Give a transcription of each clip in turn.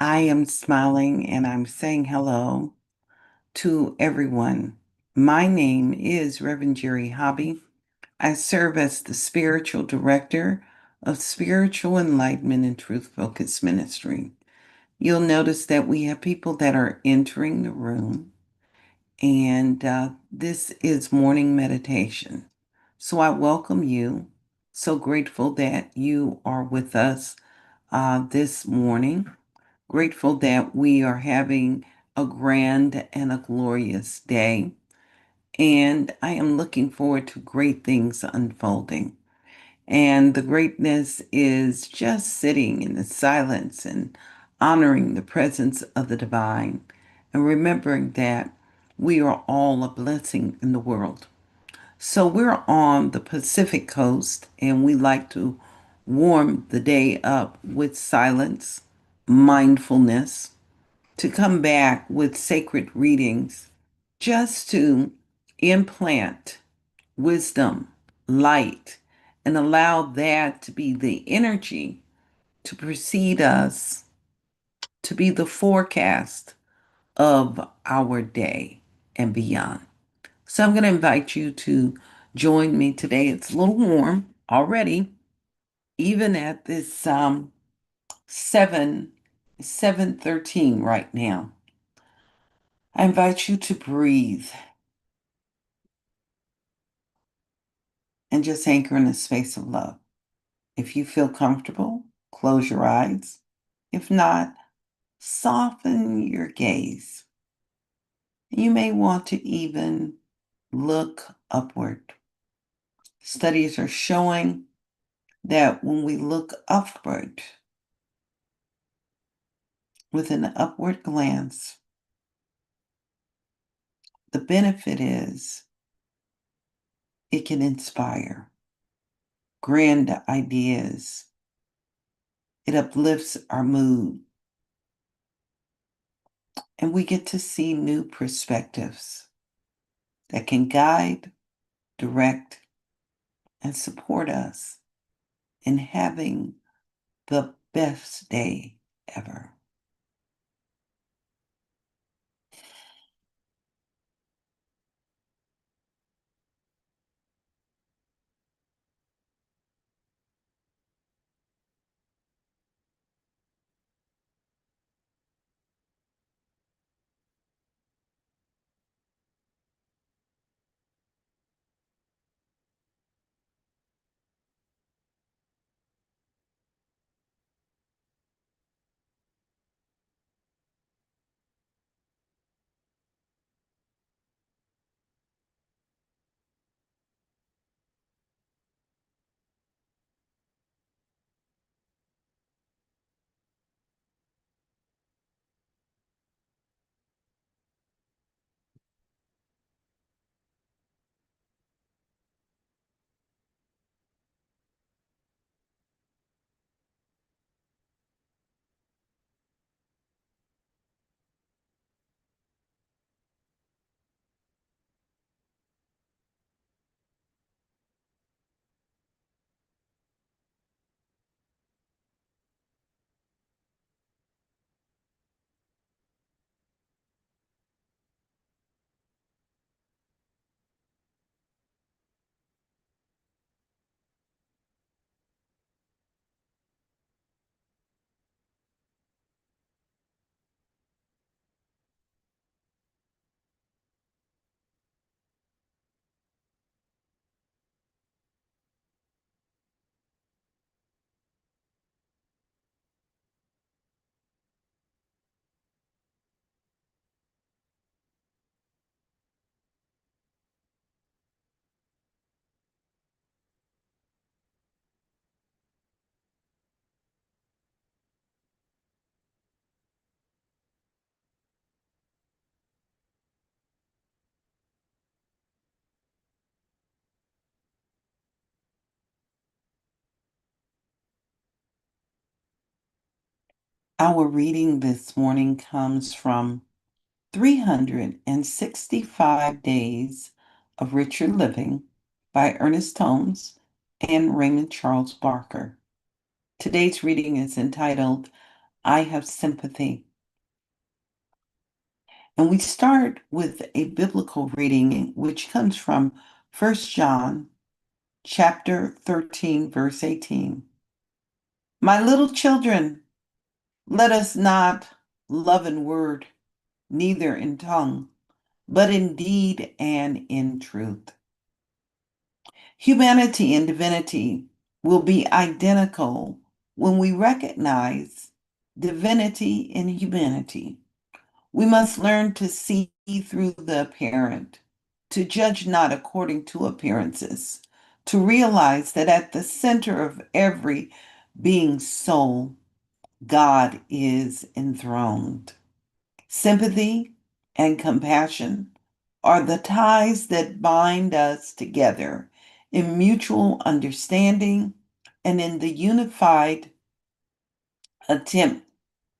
I am smiling and I'm saying hello to everyone. My name is Reverend Jerry Hobby. I serve as the spiritual director of Spiritual Enlightenment and Truth Focus Ministry. You'll notice that we have people that are entering the room, and this is morning meditation. So I welcome you. So grateful that you are with us this morning. Grateful that we are having a grand and a glorious day. And I am looking forward to great things unfolding. And the greatness is just sitting in the silence and honoring the presence of the divine and remembering that we are all a blessing in the world. So we're on the Pacific coast and we like to warm the day up with silence, mindfulness, to come back with sacred readings just to implant wisdom, light, and allow that to be the energy to precede us to be the forecast of our day and beyond. So I'm going to invite you to join me today. It's a little warm already, even at this 7 7:13 right now. I invite you to breathe and just anchor in a space of love. If you feel comfortable, close your eyes. If not, soften your gaze. You may want to even look upward. Studies are showing that when we look upward with an upward glance, the benefit is it can inspire grand ideas. It uplifts our mood, and we get to see new perspectives that can guide, direct, and support us in having the best day ever. Our reading this morning comes from 365 Days of Richer Living by Ernest Holmes and Raymond Charles Barker. Today's reading is entitled I have sympathy. And we start with a biblical reading which comes from 1 John chapter 13, verse 18. My little children, let us not love in word, neither in tongue, but in deed and in truth. Humanity and divinity will be identical when we recognize divinity in humanity. We must learn to see through the apparent, to judge not according to appearances, to realize that at the center of every being's soul, God is enthroned. Sympathy and compassion are the ties that bind us together in mutual understanding and in the unified attempt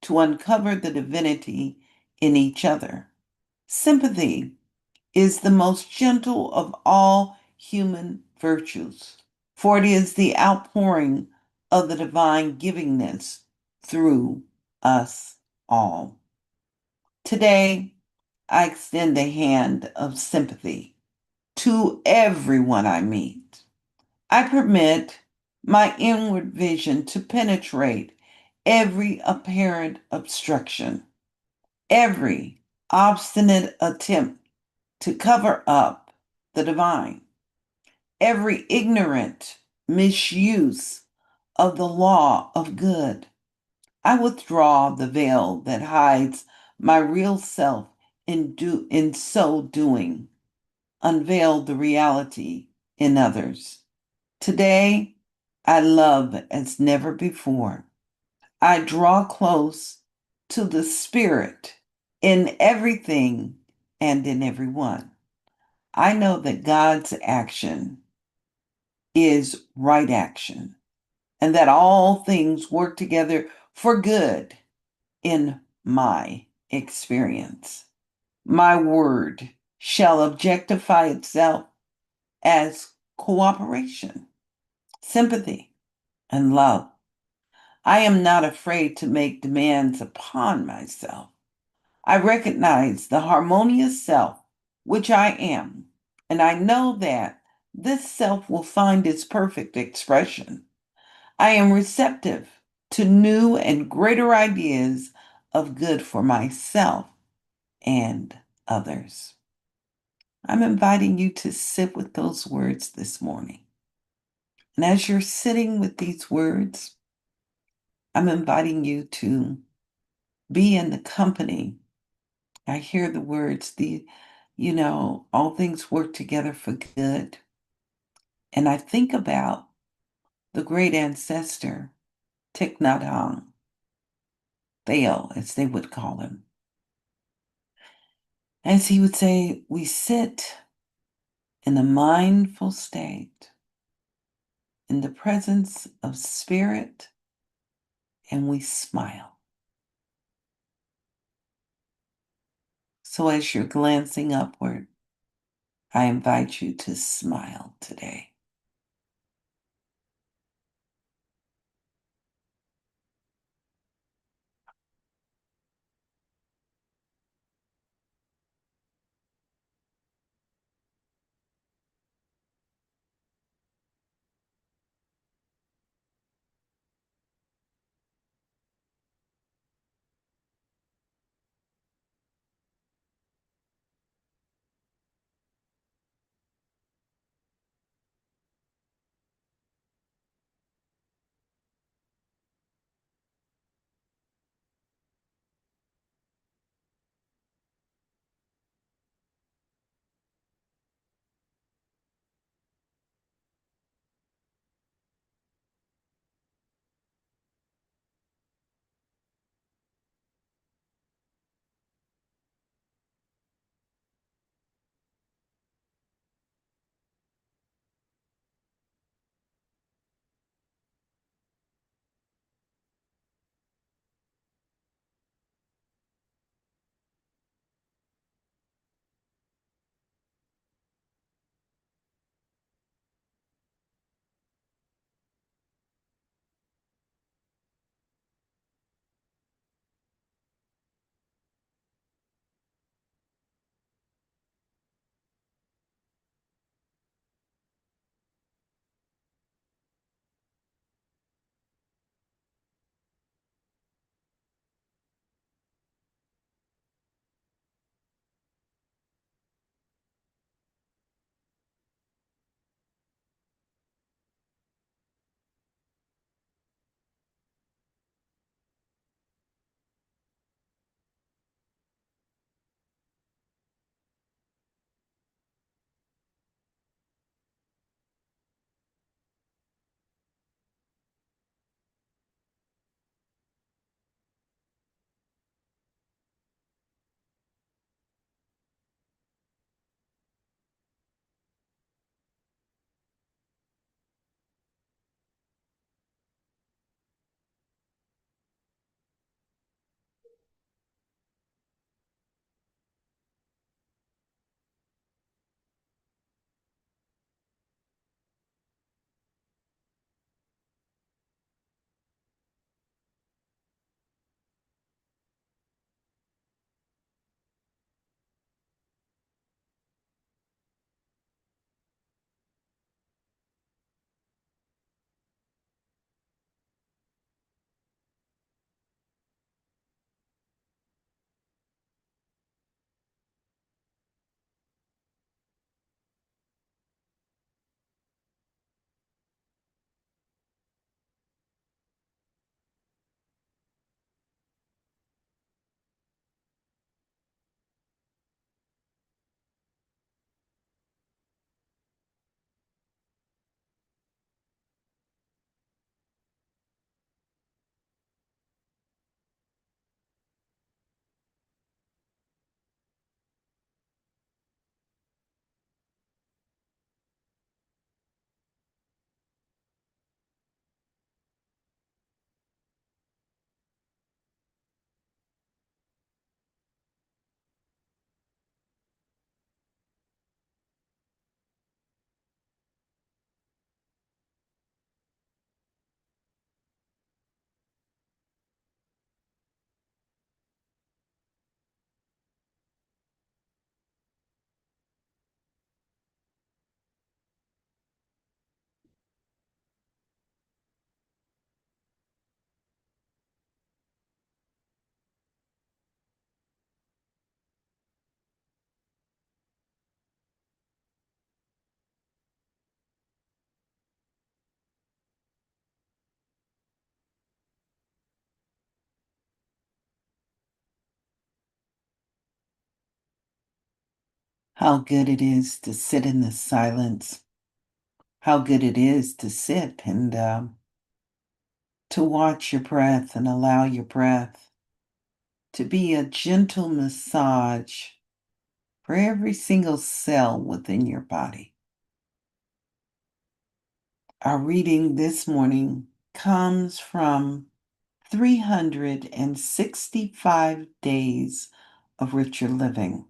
to uncover the divinity in each other. Sympathy is the most gentle of all human virtues, for it is the outpouring of the divine givingness through us all. Today, I extend a hand of sympathy to everyone I meet. I permit my inward vision to penetrate every apparent obstruction, every obstinate attempt to cover up the divine, every ignorant misuse of the law of good. I withdraw the veil that hides my real self in so doing, unveil the reality in others. Today, I love as never before. I draw close to the Spirit in everything and in everyone. I know that God's action is right action and that all things work together for good in my experience. My word shall objectify itself as cooperation, sympathy, and love. I am not afraid to make demands upon myself. I recognize the harmonious self which I am, and I know that this self will find its perfect expression. I am receptive to new and greater ideas of good for myself and others. I'm inviting you to sit with those words this morning. And as you're sitting with these words, I'm inviting you to be in the company. I hear the words, all things work together for good. And I think about the great ancestor, Thich Nhat Hanh, Thale, as they would call him. As he would say, we sit in a mindful state in the presence of spirit and we smile. So as you're glancing upward, I invite you to smile today. How good it is to sit in the silence. How good it is to sit and to watch your breath and allow your breath to be a gentle massage for every single cell within your body. Our reading this morning comes from 365 Days of Richer Living.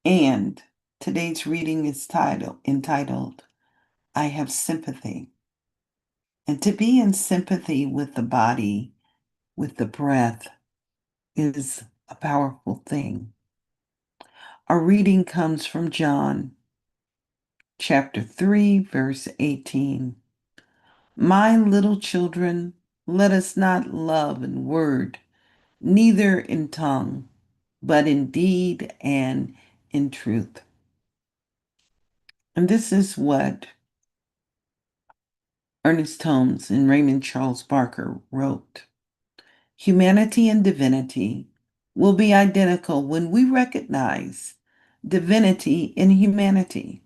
And today's reading is entitled, I Have Sympathy. And to be in sympathy with the body, with the breath, is a powerful thing. Our reading comes from John chapter 3, verse 18. My little children, let us not love in word, neither in tongue, but in deed and in truth. And this is what Ernest Holmes and Raymond Charles Barker wrote. Humanity and divinity will be identical when we recognize divinity in humanity.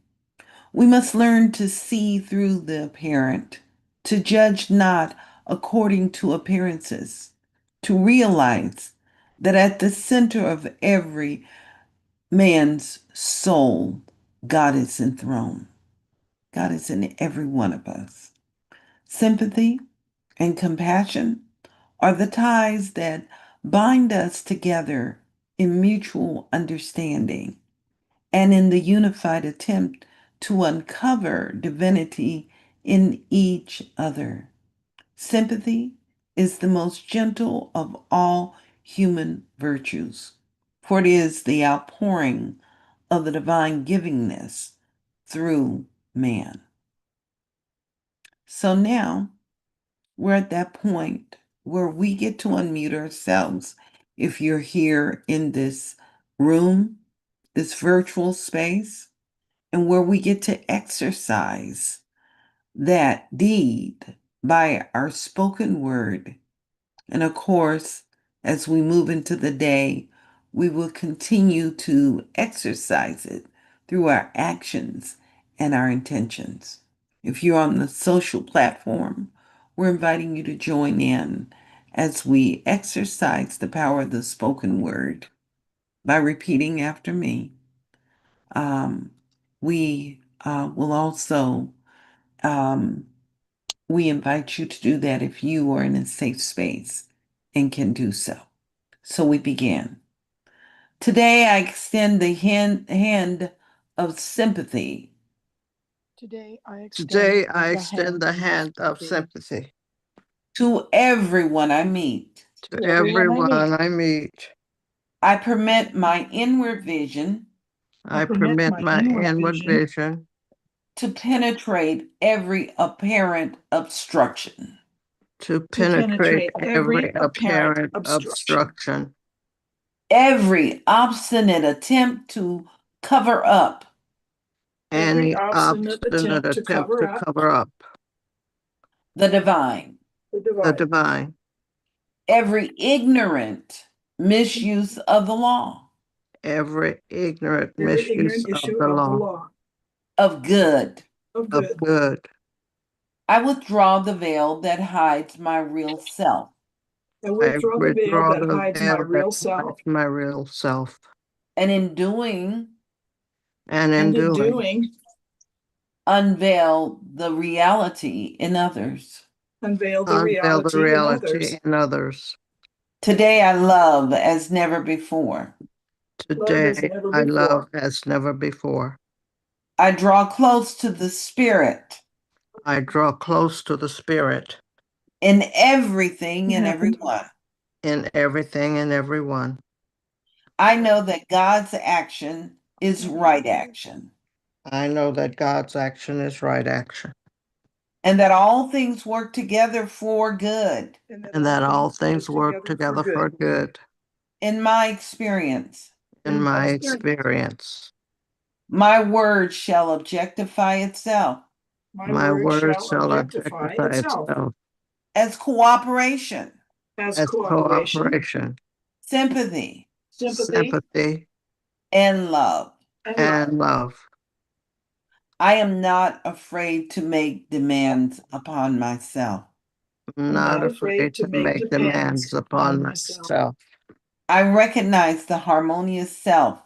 We must learn to see through the apparent, to judge not according to appearances, to realize that at the center of every man's soul, God is enthroned. God is in every one of us. Sympathy and compassion are the ties that bind us together in mutual understanding and in the unified attempt to uncover divinity in each other. Sympathy is the most gentle of all human virtues, for it is the outpouring of the divine givingness through man. So now we're at that point where we get to unmute ourselves. If you're here in this room, this virtual space, and where we get to exercise that deed by our spoken word. And of course, as we move into the day, we will continue to exercise it through our actions and our intentions. If you're on the social platform, we're inviting you to join in as we exercise the power of the spoken word by repeating after me. We will also, we invite you to do that if you are in a safe space and can do so. So we begin. Today I extend the hand of sympathy. Today I extend the hand of sympathy To everyone I meet. to everyone I meet. I permit my inward vision I permit my inward vision to penetrate every apparent obstruction. to penetrate every apparent obstruction, Every obstinate attempt to cover up any obstinate attempt to cover up the divine, the divine, every ignorant misuse of the law, every ignorant misuse of the law, of good. of good. I withdraw the veil that hides my real self. I withdraw the veil that hides my real self. And in doing, And in doing, unveil the reality in others. unveil the reality in others. Today I love as never before. Today I love as never before. I draw close to the Spirit I draw close to the Spirit in everything and everyone. in everything and everyone. I know that God's action is right action, I know that God's action is right action, and that all things work together for good. and that all things work together for good. In my experience, In my experience, my word shall objectify itself my word shall objectify itself as cooperation, as cooperation, sympathy, sympathy, and love. and love. I am not afraid to make demands upon myself. I'm not afraid to make demands upon myself. I recognize the harmonious self,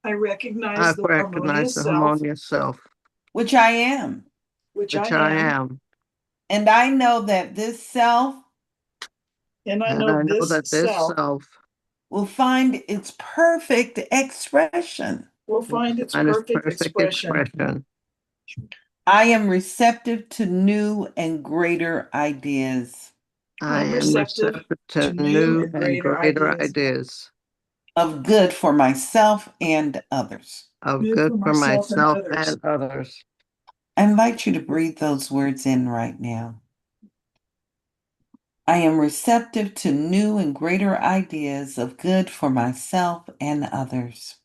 I I recognize the recognize the harmonious self, which I am. which which I I am, am. And I know that this self and I And know I know this that this self self will find its perfect expression. will will find its find its perfect perfect expression. expression. I am receptive to new and greater ideas I I'm am receptive receptive to to new new and and greater greater ideas, ideas of good for myself and others. of good good for for myself and myself others. and others. I invite you to breathe those words in right now. I am receptive to new and greater ideas of good for myself and others.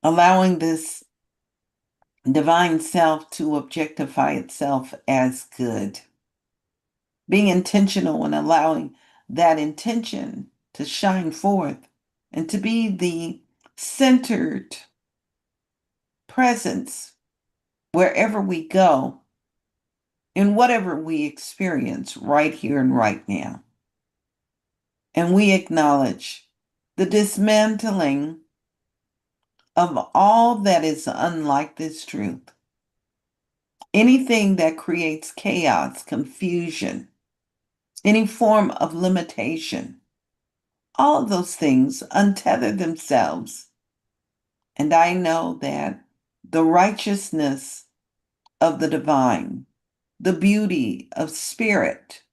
Allowing this divine self to objectify itself as good. Being intentional and allowing that intention to shine forth and to be the centered presence wherever we go, in whatever we experience right here and right now. And we acknowledge the dismantling of all that is unlike this truth. Anything that creates chaos, confusion, any form of limitation, all of those things untether themselves. And I know that the righteousness of the divine, the beauty of spirit,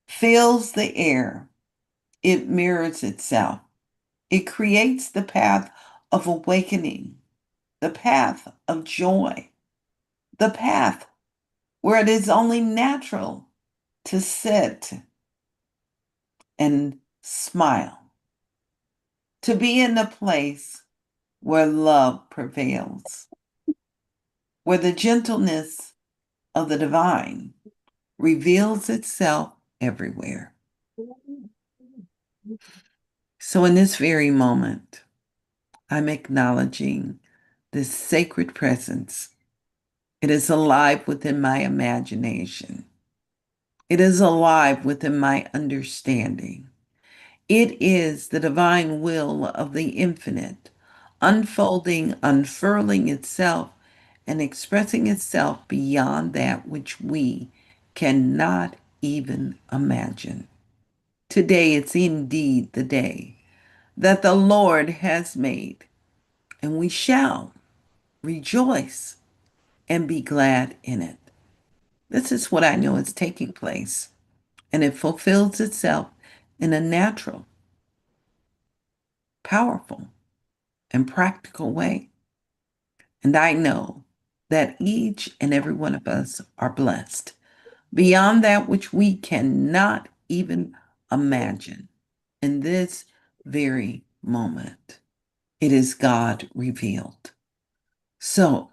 fills the air. It mirrors itself. It creates the path of awakening, the path of joy, the path where it is only natural to sit and smile, to be in a place where love prevails, where the gentleness of the divine reveals itself everywhere. So, in this very moment, I'm acknowledging this sacred presence. It is alive within my imagination. It is alive within my understanding. It is the divine will of the infinite, unfolding, unfurling itself, and expressing itself beyond that which we cannot even imagine. Today, it's indeed the day that the Lord has made, and we shall rejoice and be glad in it. This is what I know is taking place, and it fulfills itself in a natural, powerful, and practical way. And I know that each and every one of us are blessed beyond that which we cannot even imagine in this very moment. It is God revealed. So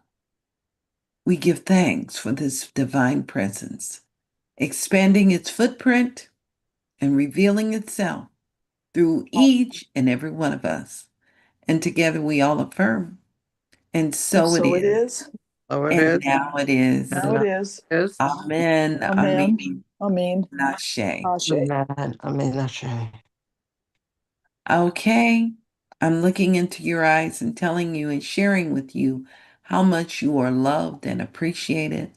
we give thanks for this divine presence, expanding its footprint and revealing itself through each and every one of us. And together we all affirm, and so it So it is, is. So it and is, now it is. Now it is. is. Amen. Amen. Amen. Amen. Ashe. Ashe. Amen. Amen. Ashe. Okay. I'm looking into your eyes and telling you and sharing with you how much you are loved and appreciated.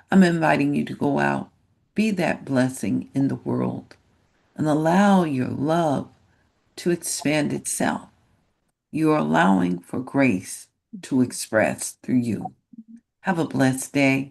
I'm inviting you to go out, be that blessing in the world, and allow your love to expand itself. You are allowing for grace to express through you. Have a blessed day.